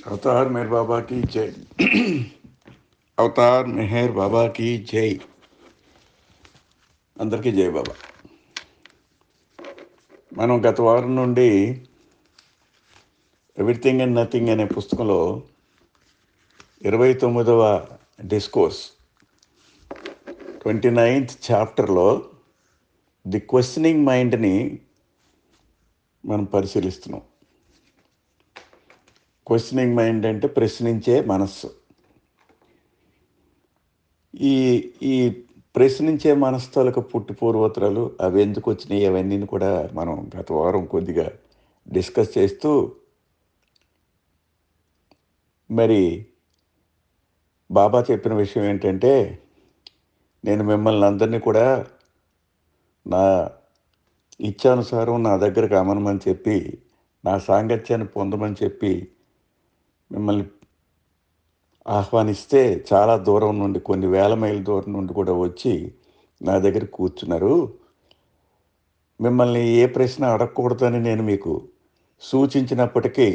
अवतार मेहर बाबा की जय. అవతార్ మెహర్ బాబాకి జై. అందరికీ జై బాబా. మనం గత వారం నుండి ఎవ్రీథింగ్ అండ్ నథింగ్ అనే పుస్తకంలో 29వ డిస్కోర్స్ 29th చాప్టర్లో ది క్వశ్చనింగ్ మైండ్ని మనం పరిశీలిస్తున్నాం. క్వశ్చనింగ్ మైండ్ అంటే ప్రశ్నించే మనస్సు. ఈ ఈ ప్రశ్నించే మనస్తోలకు పుట్టి పూర్వోత్తరాలు అవి ఎందుకు వచ్చినాయి అవన్నీ కూడా మనం గత వారం కొద్దిగా డిస్కస్ చేస్తూ మరి బాబా చెప్పిన విషయం ఏంటంటే, నేను మిమ్మల్ని అందరినీ కూడా నా ఇచ్చానుసారం నా దగ్గరకు అమనమని చెప్పి, నా సాంగత్యాన్ని పొందమని చెప్పి మిమ్మల్ని ఆహ్వానిస్తే చాలా దూరం నుండి, కొన్ని వేల మైళ్ళ దూరం నుండి కూడా వచ్చి నా దగ్గర కూర్చున్నారు. మిమ్మల్ని ఏ ప్రశ్న అడగకూడదని నేను మీకు సూచించినప్పటికీ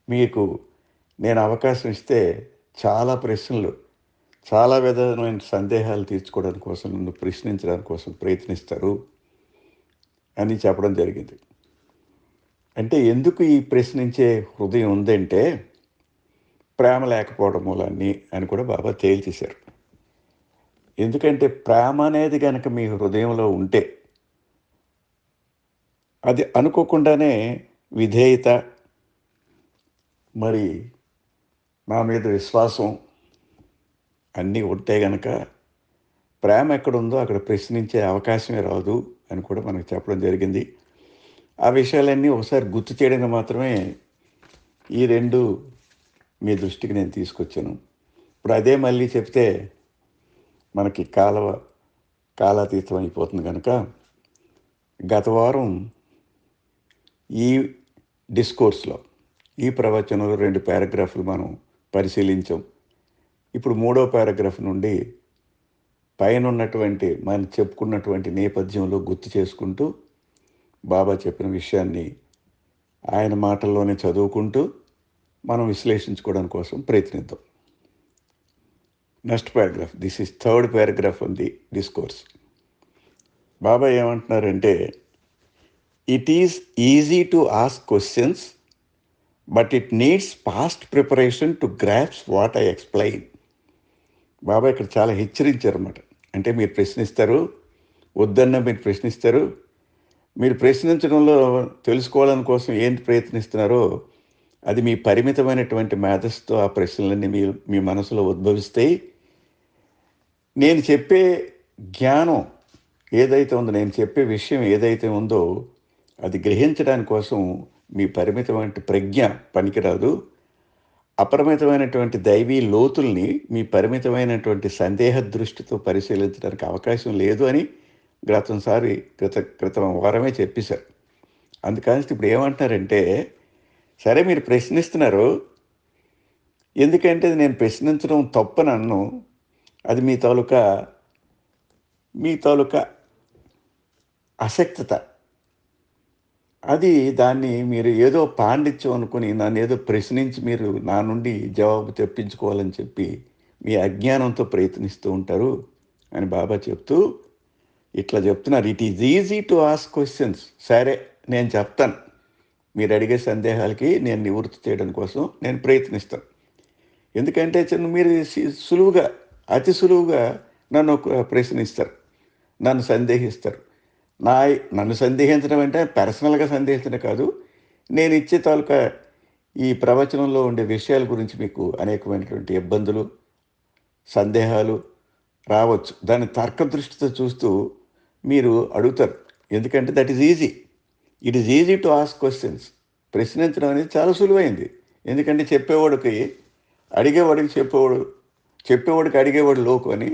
మీకు నేను అవకాశం ఇస్తే చాలా ప్రశ్నలు, చాలా విధమైన సందేహాలు తీర్చుకోవడానికి కోసం, నన్ను ప్రశ్నించడానికి కోసం ప్రయత్నిస్తారు అని చెప్పడం జరిగింది. అంటే ఎందుకు ఈ ప్రశ్నించే హృదయం ఉందంటే ప్రేమ లేకపోవడం మూలాన్ని అని కూడా బాబా తేల్చేశారు. ఎందుకంటే ప్రేమ అనేది కనుక మీ హృదయంలో ఉంటే అది అనుకోకుండానే విధేయత, మరి నా మీద విశ్వాసం అన్నీ ఉంటే గనక ప్రేమ ఎక్కడుందో అక్కడ ప్రశ్నించే అవకాశమే రాదు అని కూడా మనకు చెప్పడం జరిగింది. ఆ విషయాలన్నీ ఒకసారి గుర్తు చేయడానికి మాత్రమే ఈ రెండు మీ దృష్టికి నేను తీసుకొచ్చాను. ఇప్పుడు అదే మళ్ళీ చెప్తే మనకి కాలాతీతం అయిపోతుంది కనుక గత వారం ఈ డిస్కోర్స్లో, ఈ ప్రవచనంలో 2 పారాగ్రాఫ్లు మనం పరిశీలించాం. ఇప్పుడు 3వ పారాగ్రాఫ్ నుండి పైన ఉన్నటువంటి మనం చెప్పుకున్నటువంటి నేపథ్యంలో గుర్తు చేసుకుంటూ బాబా చెప్పిన విషయాన్ని ఆయన మాటల్లోనే చదువుకుంటూ మనం విశ్లేషించుకోవడం కోసం ప్రయత్నిద్దాం. Next paragraph, this is 3rd paragraph on the discourse. Baba ఏమంటున్నారంటే, it is easy to ask questions but it needs past preparation to grasp what I explain. Baba ఇక్కడ చాలా హెచ్చరించారు అన్నమాట. అంటే మీరు ప్రశ్నిస్తారు, వద్దన్న మీరు ప్రశ్నిస్తారు, మీరు ప్రశ్నించడంలో తెలుసుకోవాలని కోసం ఏంటి ప్రయత్నిస్తున్నారో అది మీ పరిమితమైనటువంటి మేధస్సుతో ఆ ప్రశ్నలన్నీ మీ మనసులో ఉద్భవిస్తాయి. నేను చెప్పే జ్ఞానం ఏదైతే ఉందో, నేను చెప్పే విషయం ఏదైతే ఉందో అది గ్రహించడానికి కోసం మీ పరిమితమైన ప్రజ్ఞ పనికిరాదు. అపరిమితమైనటువంటి దైవీ లోతుల్ని మీ పరిమితమైనటువంటి సందేహ దృష్టితో పరిశీలించడానికి అవకాశం లేదు అని క్రితం వారమే చెప్పేశారు. అందుకని ఇప్పుడు ఏమంటున్నారంటే, సరే మీరు ప్రశ్నిస్తున్నారు, ఎందుకంటే నేను ప్రశ్నించడం తప్పని అన్ను, అది మీ తాలూకా అశక్తత. అది దాన్ని మీరు ఏదో పాండిత్యం అనుకుని నన్ను ఏదో ప్రశ్నించి మీరు నా నుండి జవాబు తెప్పించుకోవాలని చెప్పి మీ అజ్ఞానంతో ప్రయత్నిస్తూ ఉంటారు అని బాబా చెప్తూ ఇట్లా చెప్తున్నారు. It is easy to ask questions. సరే నేను చెప్తాను, మీరు అడిగే సందేహాలకి నేను నివృత్తి చేయడం కోసం నేను ప్రయత్నిస్తాను. ఎందుకంటే మీరు సులువుగా, అతి సులువుగా నన్ను ప్రశ్నిస్తారు, నన్ను సందేహిస్తారు. నన్ను సందేహించడం అంటే పర్సనల్గా సందేహించడం కాదు, నేను ఇచ్చే తాలూకా ఈ ప్రవచనంలో ఉండే విషయాల గురించి మీకు అనేకమైనటువంటి ఇబ్బందులు, సందేహాలు రావచ్చు. దాన్ని తర్క దృష్టితో చూస్తూ మీరు అడుగుతారు. ఎందుకంటే that is easy. It is easy to ask questions. ప్రశ్నించడం అనేది చాలా సులువైంది. ఎందుకంటే చెప్పేవాడికి అడిగేవాడు లోకు అని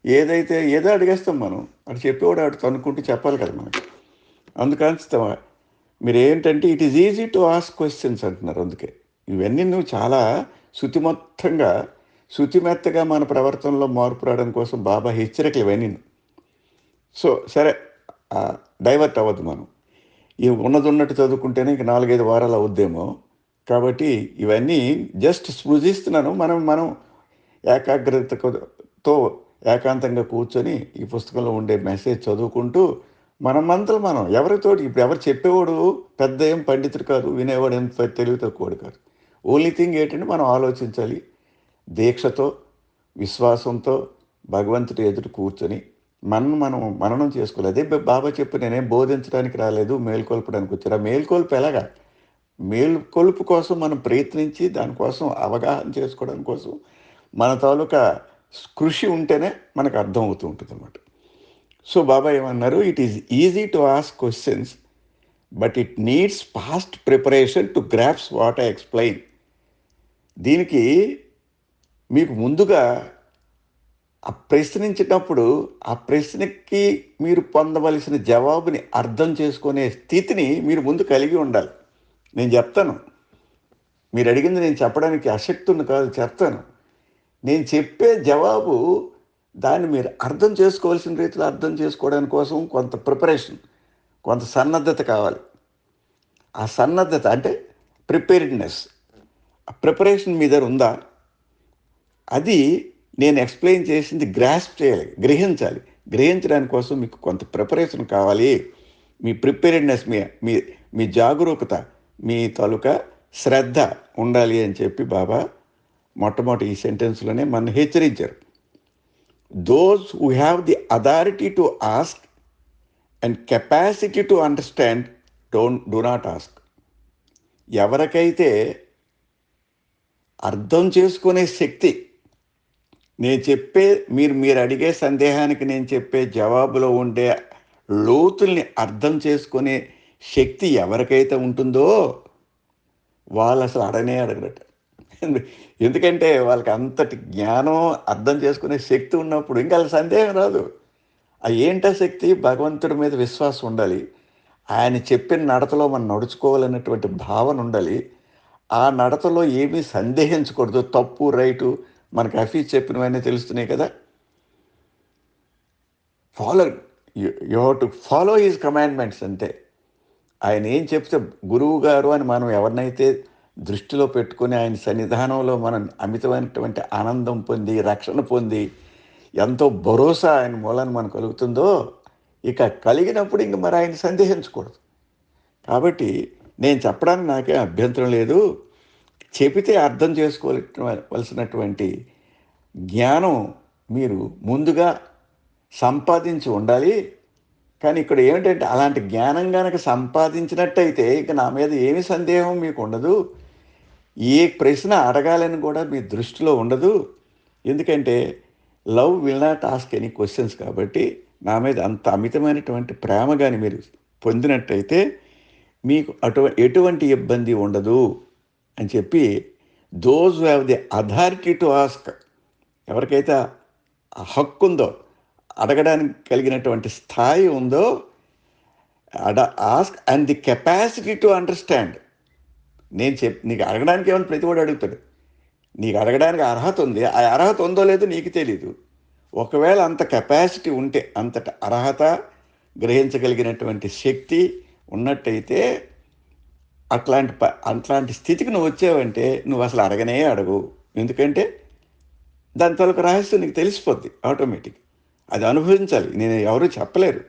ఏదో అడిగేస్తాం మనం. అది చెప్పేవాడు అటు అనుకుంటూ చెప్పాలి కదా మనకి. అందుకని మీరు ఏంటంటే it is easy to ask questions అంటున్నారు. అందుకే ఇవన్నీ నువ్వు చాలా శుతిమెత్తగా మన ప్రవర్తనలో మార్పు రావడం కోసం బాబా హెచ్చరికలు ఇవన్నీ. సో సరే, డైవర్ట్ అవ్వద్దు మనం. ఈ ఉన్నట్టు చదువుకుంటేనే ఇంక 4-5 వారాలు అవుద్దేమో, కాబట్టి ఇవన్నీ జస్ట్ స్పృశిస్తున్నాను. మనం మనం ఏకాగ్రతతో ఏకాంతంగా కూర్చొని ఈ పుస్తకంలో ఉండే మెసేజ్ చదువుకుంటూ మనమంతలో మనం ఎవరితోటి ఇప్పుడు ఎవరు చెప్పేవాడు పెద్ద ఏం పండితుడు కాదు, వినేవాడు ఏం తెలివి తక్కువడు కాదు. ఓన్లీ థింగ్ ఏంటంటే మనం ఆలోచించాలి. దీక్షతో, విశ్వాసంతో భగవంతుడి ఎదుట కూర్చొని మనం మననం చేసుకోవాలి. అదే బాబా చెప్పు, నేనేం బోధించడానికి రాలేదు, మేల్కొల్పడానికి వచ్చారు. ఆ మేల్కొల్పు ఎలాగా? మేల్కొలుపు కోసం మనం ప్రయత్నించి దానికోసం అవగాహన చేసుకోవడం కోసం మన తాలూకా కృషి ఉంటేనే మనకు అర్థం అవుతూ ఉంటుంది అనమాట. సో బాబా ఏమన్నారు, it is easy to ask questions but it needs fast preparation to grasp what I explain. దీనికి మీకు ముందుగా ఆ ప్రశ్నించేటప్పుడు ఆ ప్రశ్నకి మీరు పొందవలసిన జవాబుని అర్థం చేసుకునే స్థితిని మీరు ముందు కలిగి ఉండాలి. నేను చెప్తాను, మీరు అడిగింది నేను చెప్పడానికి అశక్తుని కాదు, చెప్తాను. నేను చెప్పే జవాబు దాన్ని మీరు అర్థం చేసుకోవాల్సిన రీతిలో అర్థం చేసుకోవడానికి కోసం కొంత ప్రిపరేషన్, కొంత సన్నద్ధత కావాలి. ఆ సన్నద్ధత అంటే ప్రిపేర్డ్నెస్. ఆ ప్రిపరేషన్ మీ దగ్గర ఉందా? అది నేను ఎక్స్ప్లెయిన్ చేసింది గ్రాస్ప్ చేయాలి, గ్రహించాలి. గ్రహించడానికి కోసం మీకు కొంత ప్రిపరేషన్ కావాలి. మీ ప్రిపేర్డ్నెస్, మీ మీ మీ జాగరూకత, మీ తాలూకా శ్రద్ధ ఉండాలి అని చెప్పి బాబా మొట్టమొదటి ఈ సెంటెన్స్లోనే మన హెచ్చరించారు. Those who have the authority to ask and capacity to understand do not ask. ఎవరికైతే అర్థం చేసుకునే శక్తి, నేను చెప్పే మీరు అడిగే సందేహానికి నేను చెప్పే జవాబులో ఉండే లోతుల్ని అర్థం చేసుకునే శక్తి ఎవరికైతే ఉంటుందో వాళ్ళు అసలు అడగరట. ఎందుకంటే వాళ్ళకి అంతటి జ్ఞానం, అర్థం చేసుకునే శక్తి ఉన్నప్పుడు ఇంకా వాళ్ళ సందేహం రాదు. ఆ ఏంటా శక్తి? భగవంతుడి మీద విశ్వాసం ఉండాలి. ఆయన చెప్పిన నడతలో మనం నడుచుకోవాలన్నటువంటి భావన ఉండాలి. ఆ నడతలో ఏమీ సందేహించకూడదు. తప్పు రైటు మనకు హఫీజ్ చెప్పినవన్నీ తెలుస్తున్నాయి కదా. Follow you have to follow his commandments అంతే. ఆయన ఏం చెప్తే గురువు గారు అని మనం ఎవరినైతే దృష్టిలో పెట్టుకుని ఆయన సన్నిధానంలో మనం అమితమైనటువంటి ఆనందం పొంది, రక్షణ పొంది, ఎంతో భరోసా ఆయన మూలాన మనకు కలుగుతుందో, ఇక కలిగినప్పుడు ఇంక మరి ఆయన సందేహించకూడదు. కాబట్టి నేను చెప్పడానికి నాకే అభ్యంతరం లేదు. చెబితే అర్థం చేసుకోవలసినటువంటి జ్ఞానం మీరు ముందుగా సంపాదించి ఉండాలి. కానీ ఇక్కడ ఏమిటంటే అలాంటి జ్ఞానం కనుక సంపాదించినట్టయితే ఇక నా మీద ఏమి సందేహం మీకు ఉండదు. ఏ ప్రశ్న అడగాలని కూడా మీ దృష్టిలో ఉండదు. ఎందుకంటే love will not ask any questions. కాబట్టి నా మీద అంత అమితమైనటువంటి ప్రేమ కానీ మీరు పొందినట్టయితే మీకు ఎటువంటి ఇబ్బంది ఉండదు అని చెప్పి, those who have the authority to ask, ఎవరికైతే ఆ హక్కు ఉందో, అడగడానికి కలిగినటువంటి స్థాయి ఉందో, ask and the capacity to understand. నీకు అడగడానికి ఏమైనా ప్రతివాడు అడుగుతాడు. నీకు అడగడానికి అర్హత ఉంది. ఆ అర్హత ఉందో లేదో నీకు తెలీదు. ఒకవేళ అంత కెపాసిటీ ఉంటే, అంతట అర్హత, గ్రహించగలిగినటువంటి శక్తి ఉన్నట్టయితే అట్లాంటి స్థితికి నువ్వు వచ్చావంటే నువ్వు అసలు అడగనే అడగు. ఎందుకంటే దాని తాలూకు రహస్యం నీకు తెలిసిపోద్ది ఆటోమేటిక్. అది అనుభవించాలి. నేను ఎవరూ చెప్పలేరు.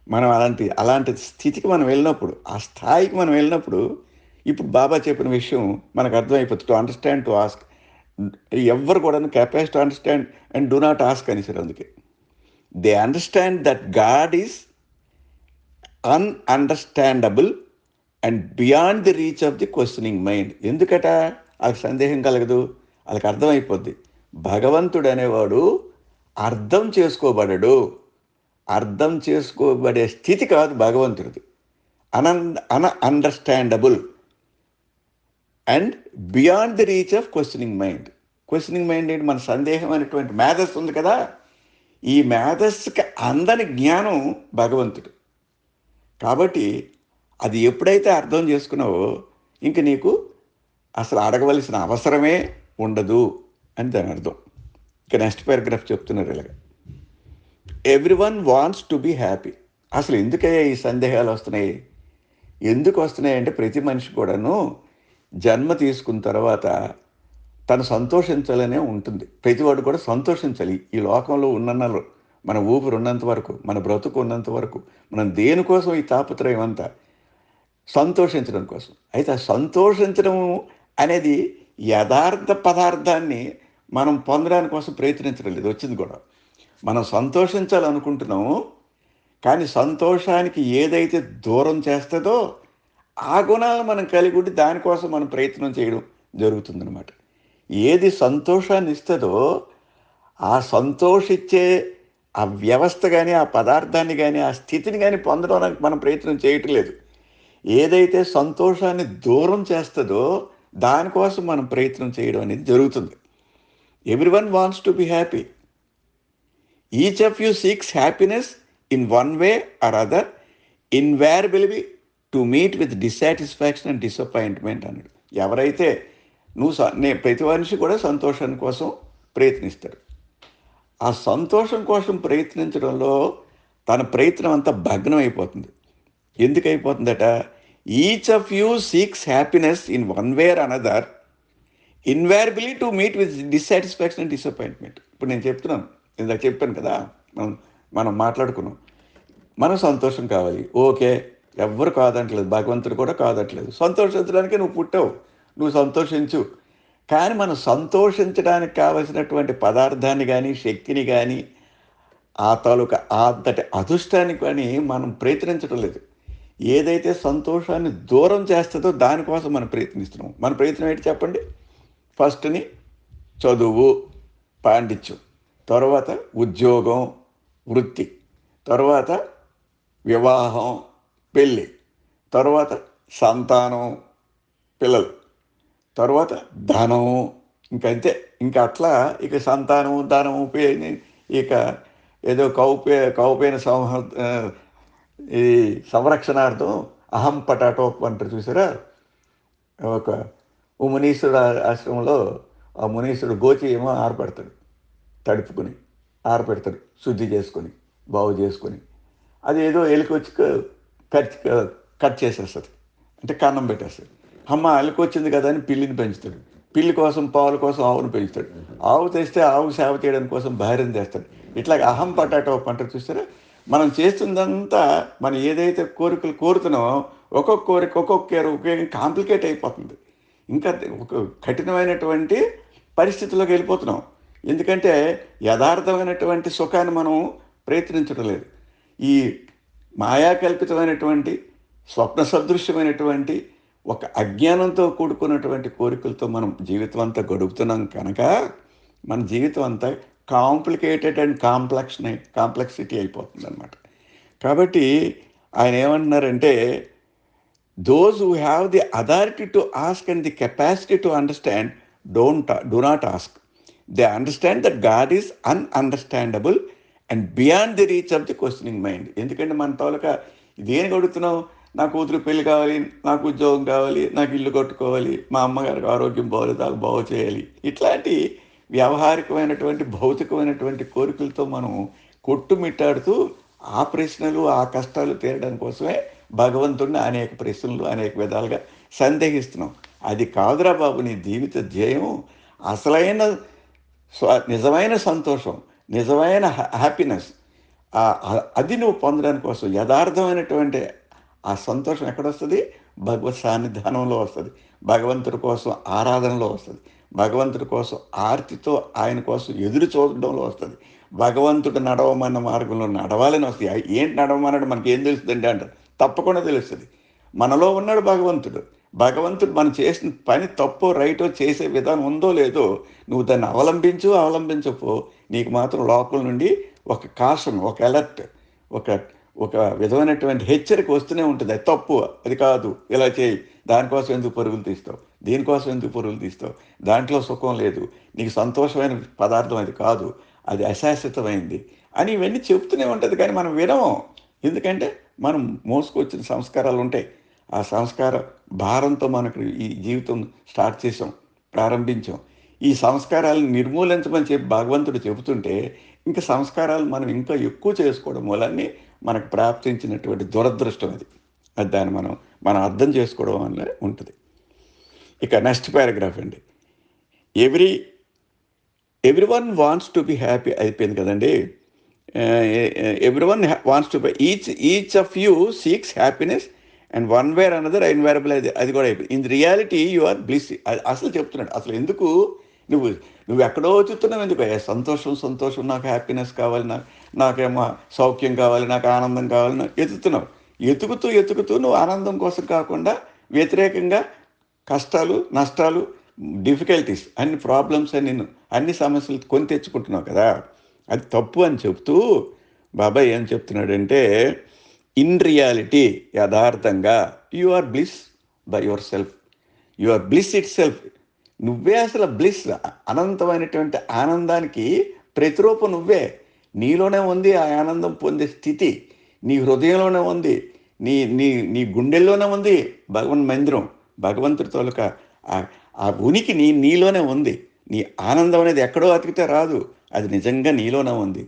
మనం అలాంటి స్థితికి మనం వెళ్ళినప్పుడు, ఆ స్థాయికి మనం వెళ్ళినప్పుడు, ఇప్పుడు బాబా చెప్పిన విషయం మనకు అర్థమైపోతుంది. To understand, to ask. ఎవ్వరు కూడా capacity to understand and do not ask అనేసారు. అందుకే they understand that god is ununderstandable and beyond the reach of the questioning mind. ఎందుకట వాళ్ళకి సందేహం కలగదు, వాళ్ళకి అర్థమైపోద్ది. భగవంతుడు అనేవాడు అర్థం చేసుకోబడడు. అర్థం చేసుకోబడే స్థితి కాదు భగవంతుడిది. Ununderstandable and beyond the reach of questioning mind. Questioning mind ఏంటి? మన సందేహం అనేటువంటి మేధస్సు ఉంది కదా, ఈ మేధస్సుకి అందని జ్ఞానం భగవంతుడు. కాబట్టి అది ఎప్పుడైతే అర్థం చేసుకున్నావో ఇంక నీకు అసలు అడగవలసిన అవసరమే ఉండదు అని దాని అర్థం. ఇక నెక్స్ట్ పారాగ్రాఫ్ చెప్తున్నారు ఇలాగ, everyone wants to be happy. అసలు ఎందుకయ్యా ఈ సందేహాలు వస్తున్నాయి? ఎందుకు వస్తున్నాయి అంటే ప్రతి మనిషి కూడాను జన్మ తీసుకున్న తర్వాత తను సంతోషించాలనే ఉంటుంది. ప్రతివాడు కూడా సంతోషించాలి. ఈ లోకంలో ఉన్నన్నాళ్ళు మన ఊపిరి ఉన్నంత వరకు, మన బ్రతుకు ఉన్నంత వరకు, మనం దేనికోసం ఈ తాపత్రయం అంతా? సంతోషించడం కోసం. అయితే ఆ సంతోషించడం అనేది యథార్థ పదార్థాన్ని మనం పొందడానికి కోసం ప్రయత్నించడం లేదు. వచ్చింది కూడా. మనం సంతోషించాలనుకుంటున్నాము. కానీ సంతోషానికి ఏదైతే దూరం చేస్తదో ఆ గుణాలను మనం కలిగి ఉండి దానికోసం మనం ప్రయత్నం చేయడం జరుగుతుందనమాట. ఏది సంతోషాన్ని ఇస్తదో ఆ సంతోషిచ్చే ఆ వ్యవస్థ గాని, ఆ పదార్థాన్ని గాని, ఆ స్థితిని గాని పొందడానికి మనం ప్రయత్నం చేయటం లేదు. ఏదైతే సంతోషాన్ని దూరం చేస్తదో దానికోసం మనం ప్రయత్నం చేయడం అనేది జరుగుతుంది. Everyone wants to be happy. Each of you seeks happiness in one way or other, invariably to meet with dissatisfaction and disappointment అన్నాడు. ఎవరైతే ప్రతి మనిషి కూడా సంతోషం కోసం ప్రయత్నిస్తాడు. ఆ సంతోషం కోసం ప్రయత్నించడంలో తన ప్రయత్నం అంతా భగ్నం అయిపోతుంది. ఎందుకు అయిపోతుందట? Each of you seeks happiness in one way or another, invariably to meet with dissatisfaction and disappointment. ఇప్పుడు నేను చెప్తున్నాను, ఇందాక చెప్పాను కదా, మనం మనం మాట్లాడుకున్నాం. మనం సంతోషం కావాలి, ఓకే, ఎవ్వరు కాదంటలేదు, భగవంతుడు కూడా కాదట్లేదు. సంతోషించడానికి నువ్వు పుట్టావు, నువ్వు సంతోషించు. కానీ మనం సంతోషించడానికి కావలసినటువంటి పదార్థాన్ని కానీ, శక్తిని కానీ, ఆ తాలూకా అంతటి అదృష్టాన్ని కానీ మనం ప్రయత్నించడం లేదు. ఏదైతే సంతోషాన్ని దూరం చేస్తుందో దానికోసం మనం ప్రయత్నిస్తున్నాం. మన ప్రయత్నం ఏంటి చెప్పండి? ఫస్ట్ని చదువు, పాండిత్యం, తర్వాత ఉద్యోగం, వృత్తి, తర్వాత వివాహం, పెళ్ళి, తర్వాత సంతానం, పిల్లలు, తర్వాత ధనం, ఇంకంతే. ఇంకా అట్లా ఇక సంతానము, ధనము, ఇక ఏదో కౌపైన ఈ సంరక్షణార్థం అహం పటాటోప్ అంటారు చూసారా? ఒక ఓ మునీశ్వరుడు ఆశ్రమంలో ఆ మునీశ్వరుడు గోచి ఏమో ఆరపెడతాడు, తడుపుకొని ఆరపెడతాడు, శుద్ధి చేసుకొని బాగు చేసుకొని. అది ఏదో ఎలికి వచ్చి కట్ చేసేస్తుంది, అంటే కన్నం పెట్టేస్తుంది. అమ్మ అలికి వచ్చింది కదా అని పిల్లిని పెంచుతాడు. పిల్లి కోసం, పావుల కోసం ఆవును పెంచుతాడు. ఆవు తెస్తే ఆవు సేవ చేయడం కోసం భార్యను తెస్తాడు. ఇట్లా అహం పటాటో అంటారు చూస్తారా? మనం చేస్తుందంతా మనం ఏదైతే కోరికలు కోరుతున్నామో ఒక్కొక్క కోరిక ఒక్కొక్క కాంప్లికేట్ అయిపోతుంది. ఇంకా ఒక కఠినమైనటువంటి పరిస్థితుల్లోకి వెళ్ళిపోతున్నాం. ఎందుకంటే యథార్థమైనటువంటి సుఖాన్ని మనం ప్రయత్నించడం లేదు. ఈ మాయాకల్పితమైనటువంటి స్వప్న సదృశ్యమైనటువంటి ఒక అజ్ఞానంతో కూడుకున్నటువంటి కోరికలతో మనం జీవితం అంతా గడుపుతున్నాం కనుక మన జీవితం అంతా కాంప్లికేటెడ్ అండ్ కాంప్లెక్సిటీ అయిపోతుంది అనమాట. కాబట్టి ఆయన ఏమంటున్నారంటే, those who have the authority to ask and the capacity to understand do not ask. They understand that God is ununderstandable and beyond the reach of the questioning mind. ఎందుకంటే మన తాలూకా ఇదేం అడుగుతున్నాం? నా కూతురు పెళ్లి కావాలి, నాకు ఉద్యోగం కావాలి, నాకు ఇల్లు కట్టుకోవాలి, మా అమ్మగారికి ఆరోగ్యం బాగోలేదు, నాకు బాగు చేయాలి. ఇట్లాంటి వ్యావహారికమైనటువంటి భౌతికమైనటువంటి కోరికలతో మనం కొట్టుమిట్టాడుతూ ఆ ప్రశ్నలు, ఆ కష్టాలు తీరడం కోసమే భగవంతుడిని అనేక ప్రశ్నలు అనేక విధాలుగా సందేహిస్తున్నాం. అది కాదురా బాబు నీ జీవిత ధ్యేయం. అసలైన నిజమైన సంతోషం, నిజమైన హ్యాపీనెస్, అది నువ్వు పొందడానికి కోసం యథార్థమైనటువంటి ఆ సంతోషం ఎక్కడొస్తుంది? భగవత్ సాన్నిధానంలో వస్తుంది, భగవంతుడి కోసం ఆరాధనలో వస్తుంది, భగవంతుడి కోసం ఆర్తితో ఆయన కోసం ఎదురు చూడడంలో వస్తుంది, భగవంతుడు నడవమన్న మార్గంలో నడవాలని వస్తుంది. ఏంటి నడవమన్నాడు? మనకి ఏం తెలుస్తుందండి అంటారు. తప్పకుండా తెలుస్తుంది. మనలో ఉన్నాడు భగవంతుడు. భగవంతుడు మనం చేసిన పని తప్పో రైటో చేసే విధానం ఉందో లేదో నువ్వు దాన్ని అవలంబించపో నీకు మాత్రం లోపల నుండి ఒక కాషన్, ఒక అలర్ట్, ఒక విధమైనటువంటి హెచ్చరిక వస్తూనే ఉంటుంది. అది తప్పు, అది కాదు, ఇలా చేయి, దానికోసం ఎందుకు పరుగులు తీస్తావు, దీనికోసం ఎందుకు పరుగులు తీస్తావు, దాంట్లో సుఖం లేదు, నీకు సంతోషమైన పదార్థం అది కాదు, అది అశాశ్వతమైంది అని ఇవన్నీ చెప్తూనే ఉంటుంది. కానీ మనం వినము. ఎందుకంటే మనం మోసుకొచ్చిన సంస్కారాలు ఉంటాయి. ఆ సంస్కార భారంతో మనకు ఈ జీవితం స్టార్ట్ చేసాం, ప్రారంభించాం. ఈ సంస్కారాలను నిర్మూలించమని చెప్పి భగవంతుడు చెబుతుంటే ఇంకా సంస్కారాలు మనం ఇంకా ఎక్కువ చేసుకోవడం మూలాన్ని మనకు ప్రాప్తించినటువంటి దురదృష్టం అది. దాన్ని మనం అర్థం చేసుకోవడం వల్ల ఉంటుంది. ఇక నెక్స్ట్ పారాగ్రాఫ్ అండి. Every everyone wants to be happy అయిపోయింది కదండీ. Everyone wants to be each of you seeks happiness and one way or another invariable. అది కూడా అయిపోయింది. In reality you are bliss. అసలు చెప్తున్నాడు. అసలు ఎందుకు నువ్వు నువ్వు ఎక్కడో చూస్తున్నావు, ఎందుకు సంతోషం సంతోషం, నాకు హ్యాపీనెస్ కావాలి, నాకేమో సౌఖ్యం కావాలి, నాకు ఆనందం కావాలి, ఎత్తుతున్నావు. ఎతుకుతూ నువ్వు ఆనందం కోసం కాకుండా వ్యతిరేకంగా కష్టాలు, నష్టాలు, డిఫికల్టీస్, అన్ని ప్రాబ్లమ్స్ అన్ని సమస్యలు కొని తెచ్చుకుంటున్నావు కదా. అది తప్పు అని చెప్తూ బాబాయ్ ఏం చెప్తున్నాడంటే, ఇన్ రియాలిటీ, యథార్థంగా, you are bliss by yourself. You are bliss itself. నువ్వే అసలు బ్లిస్. అనంతమైనటువంటి ఆనందానికి ప్రతిరూపం నువ్వే. నీలోనే ఉంది ఆ ఆనందం పొందే స్థితి. నీ హృదయంలోనే ఉంది, నీ నీ నీ గుండెల్లోనే ఉంది భగవన్ మందిరం. భగవంతుడి తాలూకా ఆ ఉనికి నీలోనే ఉంది. నీ ఆనందం అనేది ఎక్కడో అతికితే రాదు, అది నిజంగా నీలోనే ఉంది.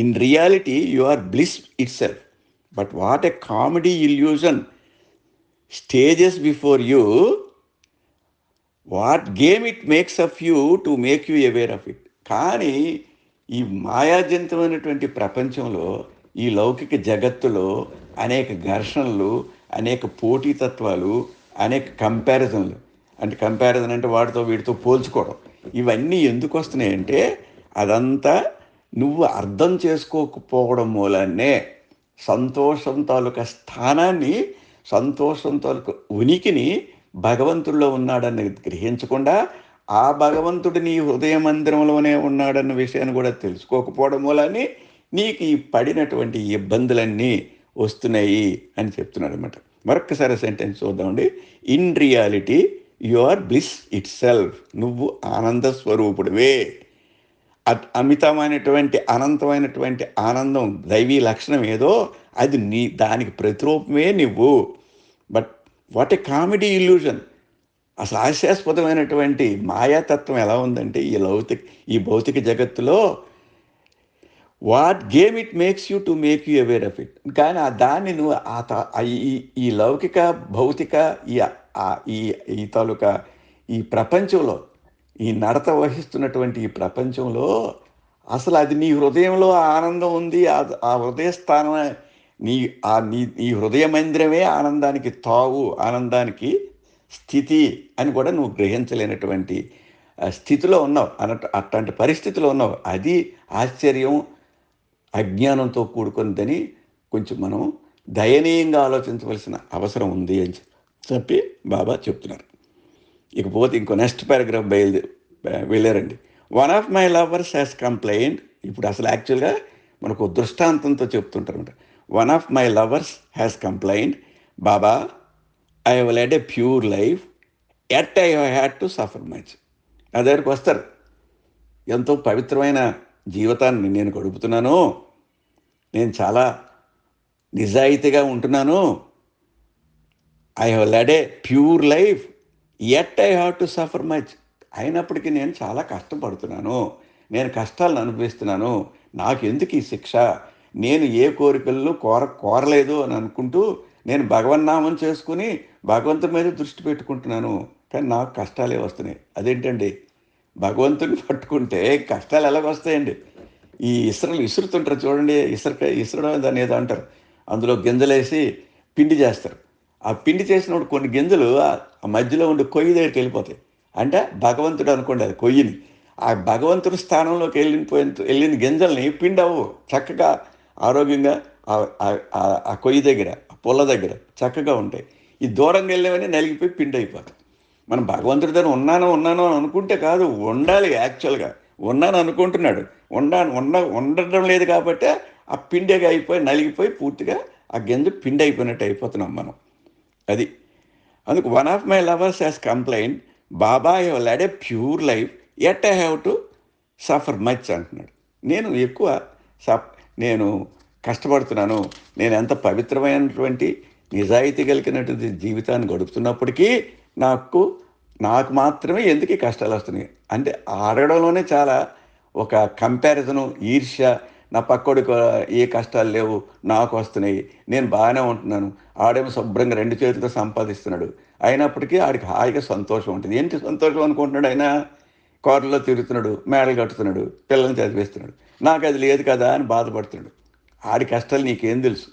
In reality you are bliss itself. But what a comedy illusion stages before you. What game it makes of you to make you aware of it. కానీ ఈ మాయాజంతమైనటువంటి ప్రపంచంలో, ఈ లౌకిక జగత్తులో అనేక ఘర్షణలు, అనేక పోటీతత్వాలు, అనేక కంపారిజన్లు. అంటే కంపారిజన్ అంటే వాటితో వీటితో పోల్చుకోవడం. ఇవన్నీ ఎందుకు వస్తున్నాయంటే, అదంతా నువ్వు అర్థం చేసుకోకపోవడం మూలాన్నే. సంతోషం తాలూకా స్థానాన్ని, సంతోషం తాలూకా ఉనికిని భగవంతుడిలో ఉన్నాడని గ్రహించకుండా, ఆ భగవంతుడు నీ హృదయ మందిరంలోనే ఉన్నాడన్న విషయాన్ని కూడా తెలుసుకోకపోవడం మూలాన్ని నీకు ఈ పడినటువంటి ఇబ్బందులన్నీ వస్తున్నాయి అని చెప్తున్నాడు అనమాట. మరొక్కసారి సెంటెన్స్ చూద్దామండి. In reality you are bliss itself. నువ్వు ఆనంద స్వరూపుడివే. అమితమైనటువంటి అనంతమైనటువంటి ఆనందం, దైవీ లక్షణం ఏదో అది దానికి ప్రతిరూపమే నువ్వు. But what a comedy illusion. అసలు హాస్యాస్పదమైనటువంటి మాయాతత్వం ఎలా ఉందంటే ఈ భౌతిక జగత్తులో, what game it makes you to make you aware of it. కానీ దాన్ని నువ్వు ఈ లౌకిక భౌతిక ఈ తాలూకా ఈ ప్రపంచంలో, ఈ నడత వహిస్తున్నటువంటి ఈ ప్రపంచంలో అసలు అది నీ హృదయంలో ఆనందం ఉంది. ఆ హృదయ స్థానం, నీ హృదయ మందిరమే ఆనందానికి తావు, ఆనందానికి స్థితి అని కూడా నువ్వు గ్రహించలేనటువంటి స్థితిలో ఉన్నావు. అట్లాంటి పరిస్థితిలో ఉన్నావు. అది ఆశ్చర్యం, అజ్ఞానంతో కూడుకున్నదని కొంచెం మనం దయనీయంగా ఆలోచించవలసిన అవసరం ఉంది అని చెప్పి బాబా చెప్తున్నారు. ఇకపోతే ఇంకో నెక్స్ట్ పారాగ్రాఫ్ వెళ్ళారండి. One of my lovers has complaint. ఇప్పుడు అసలు యాక్చువల్గా మనకు దృష్టాంతంతో చెప్తుంటారన్నమాట. One of my lovers has complaint, Baba, I have led a pure life, yet I have had to suffer much. నా దగ్గరికి వస్తారు, ఎంతో పవిత్రమైన జీవితాన్ని నేను గడుపుతున్నాను, నేను చాలా నిజాయితీగా ఉంటున్నాను, I have lead A pure life, yet I have to suffer much. అయినప్పటికీ నేను చాలా కష్టపడుతున్నాను, నేను కష్టాలను అనుభవిస్తున్నాను, నాకు ఎందుకు ఈ శిక్ష, నేను ఏ కోరికలను కోరలేదు అని అనుకుంటూ నేను భగవన్నామం చేసుకుని భగవంతుడి మీద దృష్టి పెట్టుకుంటున్నాను, కానీ నాకు కష్టాలే వస్తున్నాయి. అదేంటండి, భగవంతుడిని పట్టుకుంటే కష్టాలు ఎలాగొస్తాయండి? ఈ ఇసురుతుంటారు చూడండి, ఇసురడం దాన్ని ఏదో అంటారు. అందులో గింజలేసి పిండి చేస్తారు. ఆ పిండి చేసినప్పుడు కొన్ని గింజలు ఆ మధ్యలో ఉండి కొయ్యి దగ్గరికి వెళ్ళిపోతాయి. అంటే భగవంతుడు అనుకోండి, అది కొయ్యిని. ఆ భగవంతుడి స్థానంలోకి వెళ్ళిన గింజల్ని పిండి అవ్వవు, చక్కగా ఆరోగ్యంగా ఆ కొయ్యి దగ్గర, ఆ పొల్ల దగ్గర చక్కగా ఉంటాయి. ఈ దూరంగా వెళ్ళేవని నలిగిపోయి పిండి అయిపోతాయి. మనం భగవంతుడి దగ్గర ఉన్నాను అని అనుకుంటే కాదు, ఉండాలి. యాక్చువల్గా ఉన్నాను అనుకుంటున్నాడు, ఉండడం లేదు కాబట్టి ఆ పిండిగా అయిపోయి నలిగిపోయి పూర్తిగా ఆ గింజ పిండి అయిపోయినట్టు అయిపోతున్నాం మనం. అది అందుకు one of my lovers has complaint, Baba I have lead A pure life, yet I have to suffer much అంటున్నాడు. నేను కష్టపడుతున్నాను, నేను ఎంత పవిత్రమైనటువంటి నిజాయితీ కలిగినటువంటి జీవితాన్ని గడుపుతున్నప్పటికీ నాకు మాత్రమే ఎందుకు ఈ కష్టాలు వస్తున్నాయి అంటే అడగడంలోనే చాలా ఒక కంపారిజను, ఈర్ష్య. నా పక్కోడికి ఏ కష్టాలు లేవు, నాకు వస్తున్నాయి, నేను బాగానే ఉంటున్నాను, ఆడేమో శుభ్రంగా 2 చేతులతో సంపాదిస్తున్నాడు, అయినప్పటికీ ఆడికి హాయిగా సంతోషం ఉంటుంది. ఏంటి సంతోషం అనుకుంటున్నాడు ఆయన? కారులో తిరుగుతున్నాడు, మేడలు కట్టుతున్నాడు, పిల్లల్ని చదివిస్తున్నాడు. నాకది లేదు కదా అని బాధపడుతున్నాడు. ఆడి కష్టాలు నీకేం తెలుసు?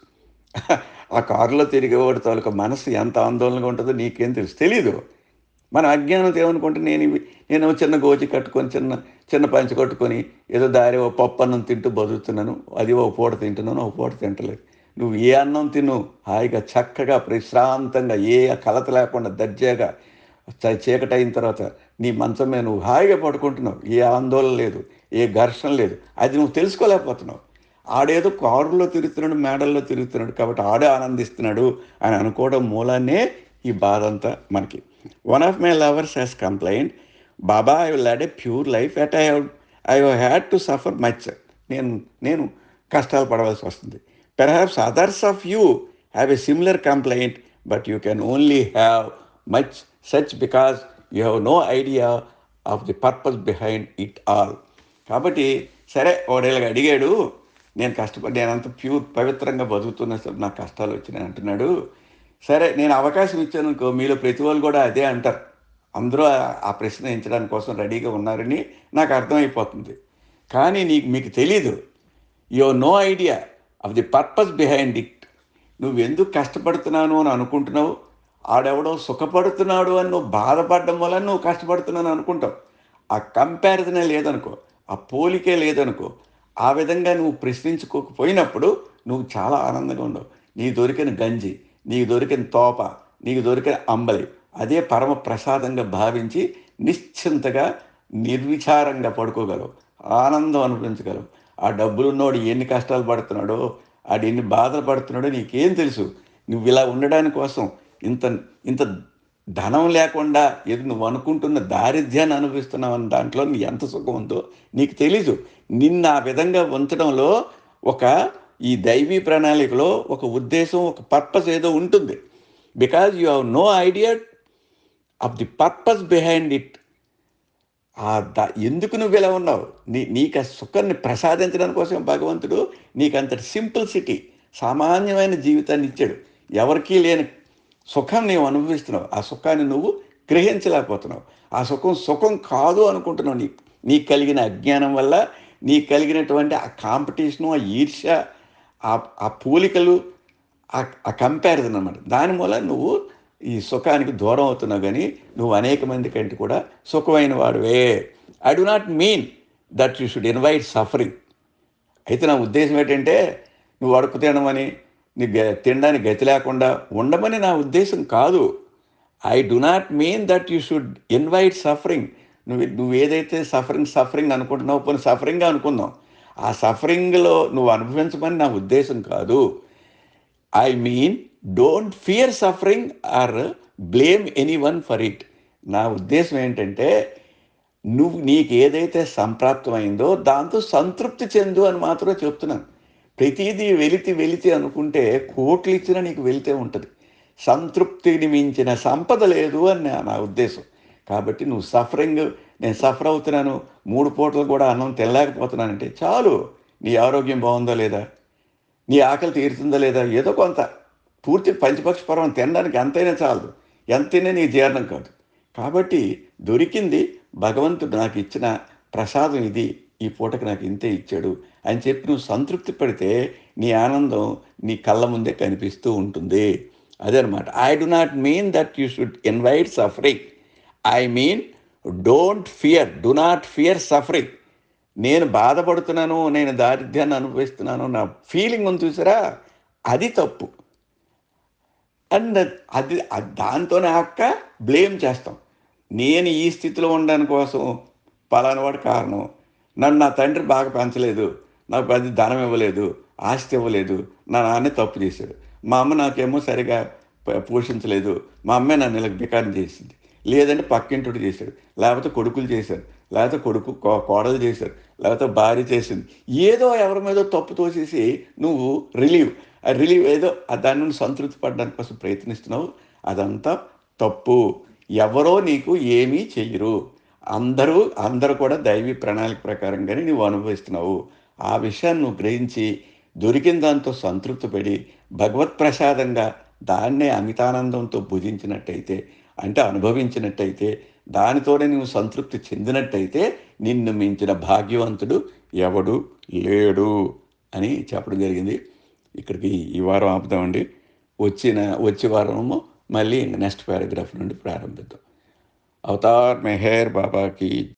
ఆ కారులో తిరిగేవాడి తాలూకా మనసు ఎంత ఆందోళనగా ఉంటుందో నీకేం తెలుసు? తెలీదు. మన అజ్ఞానంతో ఏమనుకుంటే నేను చిన్న గోచి కట్టుకొని, చిన్న పంచె కట్టుకొని, ఏదో దారి ఓ పప్పన్నం తింటూ బతుకుతున్నాను. అది ఒక పూట తింటున్నాను, ఒక పూట తింటలేదు. నువ్వు ఏ అన్నం తిను, హాయిగా చక్కగా ప్రశాంతంగా ఏ కలత లేకుండా దర్జాగా చీకటయిన తర్వాత నీ మంచం మీద నువ్వు హాయిగా పడుకుంటున్నావు. ఏ ఆందోళన లేదు, ఏ ఘర్షణ లేదు. అది నువ్వు తెలుసుకోలేకపోతున్నావు. ఆడేదో కారులో తిరుగుతున్నాడు, మేడల్లో తిరుగుతున్నాడు కాబట్టి ఆడే ఆనందిస్తున్నాడు అని అనుకోవడం మూలాన్నే ఈ బాధంతా మనకి. One of my lovers has complaint, Baba I will lead a pure life yet I had to suffer much. నేను నేను కష్టాలు పడవలసి వస్తుంది. Perhaps others of you have a similar complaint but you can only have much such because you have no idea of the purpose behind it all. కాబట్టి సరే వాడేలాగా అడిగాడు, నేను అంత ప్యూర్ పవిత్రంగా బతుకుతున్నా సార్, నాకు కష్టాలు వచ్చినాయి అంటున్నాడు. సరే నేను అవకాశం ఇచ్చాను అనుకో, మీలో ప్రతి వాళ్ళు కూడా అదే అంటారు. అందరూ ఆ ప్రశ్న ఎంచడానికి కోసం రెడీగా ఉన్నారని నాకు అర్థమైపోతుంది. కానీ మీకు తెలీదు. You have no idea of the purpose behind it. నువ్వెందుకు కష్టపడుతున్నాను అని అనుకుంటున్నావు? ఆడెవడో సుఖపడుతున్నాడు అని నువ్వు బాధపడడం వల్ల నువ్వు కష్టపడుతున్నాను అనుకుంటావు. ఆ కంపారిజనే లేదనుకో, ఆ పోలికే లేదనుకో, ఆ విధంగా నువ్వు ప్రశ్నించుకోకపోయినప్పుడు నువ్వు చాలా ఆనందంగా ఉండవు. నీకు దొరికిన గంజి, నీకు దొరికిన తోప, నీకు దొరికిన అంబలి అదే పరమ ప్రసాదంగా భావించి నిశ్చింతగా నిర్విచారంగా పడుకోగలవు, ఆనందం అనిపించగలవు. ఆ డబ్బులున్నోడు ఎన్ని కష్టాలు పడుతున్నాడో, ఆడు ఎన్ని బాధలు పడుతున్నాడో నీకేం తెలుసు? నువ్వు ఇలా ఉండడానికి కోసం ఇంత ఇంత ధనం లేకుండా ఏదో నువ్వు అనుకుంటున్న దారిద్ర్యాన్ని అనుభవిస్తున్నావు అన్న దాంట్లో నీ ఎంత సుఖం ఉందో నీకు తెలీదు. నిన్ను ఆ విధంగా ఉంచడంలో ఒక ఈ దైవీ ప్రణాళికలో ఒక ఉద్దేశం, ఒక పర్పస్ ఏదో ఉంటుంది. Because you have no idea of the purpose behind it. ఎందుకు నువ్వు ఇలా ఉన్నావు? నీకు ఆ సుఖాన్ని ప్రసాదించడం కోసం భగవంతుడు నీకు అంతటి సింప్లిసిటీ, సామాన్యమైన జీవితాన్ని ఇచ్చాడు. ఎవరికీ లేని సుఖం నీవు అనుభవిస్తున్నావు. ఆ సుఖాన్ని నువ్వు గ్రహించలేకపోతున్నావు. ఆ సుఖం కాదు అనుకుంటున్నావు. నీకు కలిగిన అజ్ఞానం వల్ల, నీకు కలిగినటువంటి ఆ కాంపిటీషను, ఆ ఈర్ష్య, ఆ పోలికలు, ఆ కంపారిజన్ అన్నమాట. దాని మూల నువ్వు ఈ సుఖానికి దూరం అవుతున్నావు. కానీ నువ్వు అనేక మంది కంటే కూడా సుఖమైన వాడువే. I do not mean that you should invite suffering. అయితే నా ఉద్దేశం ఏంటంటే నువ్వు అడుక్కు తినమని, నీ తినడానికి గతి లేకుండా ఉండమని నా ఉద్దేశం కాదు. I do not mean that you should invite suffering. నువ్వు ఏదైతే సఫరింగ్ అనుకుంటున్నావు, పోనీ సఫరింగ్గా అనుకుందాం. ఆ సఫరింగ్లో నువ్వు అనుభవించమని నా ఉద్దేశం కాదు. I mean don't fear suffering are blame any one for it. నా ఉద్దేశం ఏంటంటే నీకు ఏదైతే సంప్రాప్తమైందో దాంతో సంతృప్తి చెందు అని మాత్రమే చెప్తున్నాను. ప్రతిదీ వెలితి అనుకుంటే కోట్లు ఇచ్చినా నీకు వెలితే ఉంటుంది. సంతృప్తిని మించిన సంపద లేదు అని నా ఉద్దేశం. కాబట్టి నేను సఫర్ అవుతున్నాను, 3 పూటలు కూడా అన్నం తినలేకపోతున్నానంటే చాలు. నీ ఆరోగ్యం బాగుందా లేదా, నీ ఆకలి తీరుతుందా లేదా, ఏదో కొంత పూర్తి పంచపక్ష పర్వం తినడానికి ఎంతైనా చాలదు. ఎంతైనా నీ జీర్ణం కాదు. కాబట్టి దొరికింది భగవంతుడు నాకు ఇచ్చిన ప్రసాదం ఇది, ఈ పూటకు నాకు ఇంతే ఇచ్చాడు అని చెప్పి నువ్వు సంతృప్తి పడితే నీ ఆనందం నీ కళ్ళ ముందే కనిపిస్తూ ఉంటుంది. అదనమాట. I do not mean that you should invite suffering. I mean do not fear suffering. నేను బాధపడుతున్నాను, నేను దారిద్ర్యాన్ని అనుభవిస్తున్నాను, నా ఫీలింగ్ ఉంది చూసారా, అది తప్పు. అండ్ దాంతోనే బ్లేమ్ చేస్తాం. నేను ఈ స్థితిలో ఉండడానికి కోసం పలానావాడు కారణం, నన్ను నా తండ్రి బాగా పెంచలేదు, నాకు అది ధనం ఇవ్వలేదు, ఆస్తి ఇవ్వలేదు, నా నాన్నే తప్పు చేశాడు, మా అమ్మ నాకేమో సరిగా పోషించలేదు, మా అమ్మే నన్ను ఇలా బికారం చేసింది, లేదంటే పక్కింటుడు చేశాడు, లేకపోతే కొడుకులు చేశారు, లేకపోతే కోడలు చేశారు, లేకపోతే భార్య చేసింది. ఏదో ఎవరి మీదో తప్పు తోసేసి నువ్వు రిలీవ్ ఏదో దాని నుండి సంతృప్తి పడడానికి కోసం ప్రయత్నిస్తున్నావు. అదంతా తప్పు. ఎవరో నీకు ఏమీ చెయ్యరు. అందరూ కూడా దైవీ ప్రణాళిక ప్రకారంగానే నువ్వు అనుభవిస్తున్నావు. ఆ విషయాన్ని నువ్వు గ్రహించి దొరికిన దాంతో సంతృప్తి పడి భగవత్ ప్రసాదంగా దాన్నే అమితానందంతో భుజించినట్టయితే, అంటే అనుభవించినట్టయితే, దానితోనే నువ్వు సంతృప్తి చెందినట్టయితే, నిన్ను మించిన భాగ్యవంతుడు ఎవడు లేడు అని చెప్పడం జరిగింది. ఇక్కడికి ఈ వారం ఆపుదామండి. వచ్చే వారము మళ్ళీ నెక్స్ట్ పారాగ్రాఫ్ నుండి ప్రారంభిద్దాం. అవతార్ మెహర్ బాబాకి